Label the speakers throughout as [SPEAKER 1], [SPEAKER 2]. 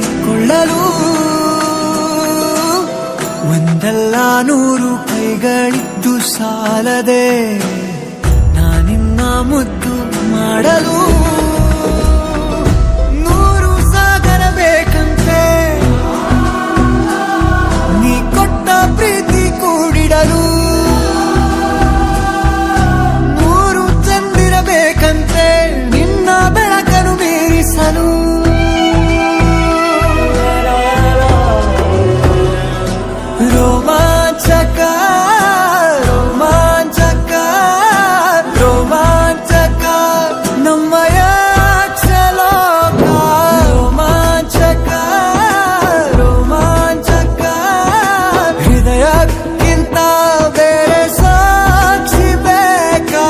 [SPEAKER 1] ತುಂಬಿಕೊಳ್ಳಲು ಒಂದಲ್ಲ ನೂರು ಕೈಗಳಿದ್ದು ಸಾಲದೆ ನಾನಿನ್ನ ಮುದ್ದು ಮಾಡಲು ನೂರು ಸಾಗರ ಬೇಕಂತೆ ನೀ ಕೊಟ್ಟ ಪ್ರೀತಿ ಕೂಡಿಡಲು ನೂರು ಚಂದಿರಬೇಕಂತೆ ನಿನ್ನ ಬೆಳಕನ್ನು ಮೀರಿಸಲು ರೋಮಾಂಚಕ ರೋಮಾಂಚಕ ರೋಮಾಂಚಕ ನಮ್ಮಯ ಕ್ಷಲೋಕ ರೋಮಾಂಚಕ ರೋಮಾಂಚಕ ಹೃದಯಕ್ಕಿಂತ ಬೇರೆ ಸಾಕ್ಷಿ ಬೇಕಾ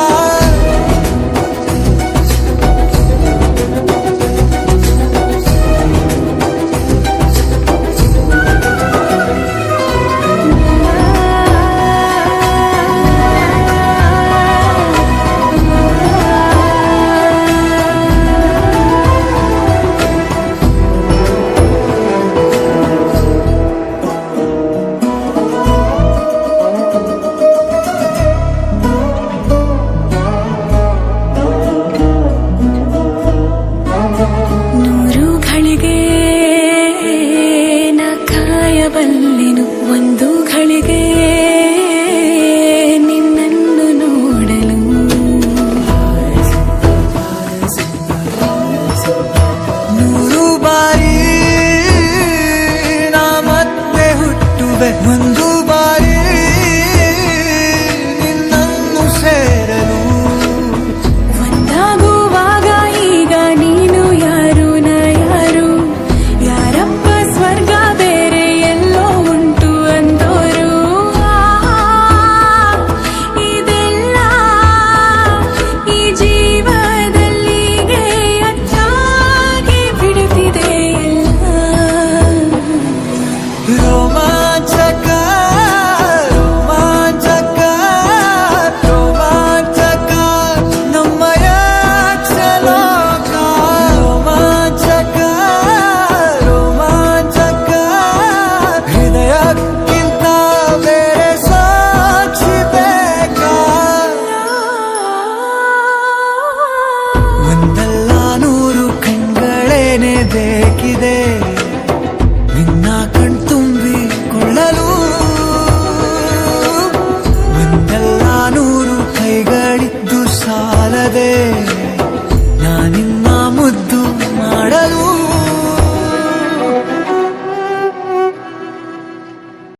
[SPEAKER 2] ನೂರು ಘಳಿಗೆ ನ ಕಾಯಬಲ್ಲೆನು ಒಂದು ಘಳಿಗೆ ನಿನ್ನನ್ನು ನೋಡಲು
[SPEAKER 1] ನೂರು ಬಾರಿ ನಾ ಮತ್ತೆ ಹುಟ್ಟುವೆ ಒಂದು ಬಾರಿ ನಿನ್ನನ್ನು ಸೇರಲು
[SPEAKER 2] ಒಂದಾಗುವಾಗ ಈಗ ನೀನು ಯಾರು ನ ಯಾರು ಯಾರಪ್ಪ ಸ್ವರ್ಗ ಬೇರೆ ಎಲ್ಲೋ ಉಂಟು ಅಂದೋರು ಇದೆಲ್ಲ ಈ ಜೀವದಲ್ಲಿಗೆ ಅಚ್ಚಾಗಿ ಬಿಡುತ್ತಿದೆ ಎಲ್ಲ
[SPEAKER 1] ರೋಮಾಂಚಕ ರೋಮಾಂಚಕ ರೋಮಾಂಚಕ ನಮ್ಮಯ ಕ್ಷಲೋಕ ರೋಮಾಂಚಕ ರೋಮಾಂಚಕ ಹೃದಯಕ್ಕಿಂತ ಬೇರೆ ಸಾಕ್ಷಿ ಬೇಕಾ ಒಂದಲ್ಲ ನೂರು ಕಣ್ಗಳೇನೆ ಬೇಕಿದೆ ನಿನ್ನ ಕಣ್ತುಂಬಿಕೊಳ್ಳಲು ಒಂದಲ್ಲ ನೂರು ಕೈಗಳಿದ್ದು ಸಾಲದೆ ನಾನಿನ್ನ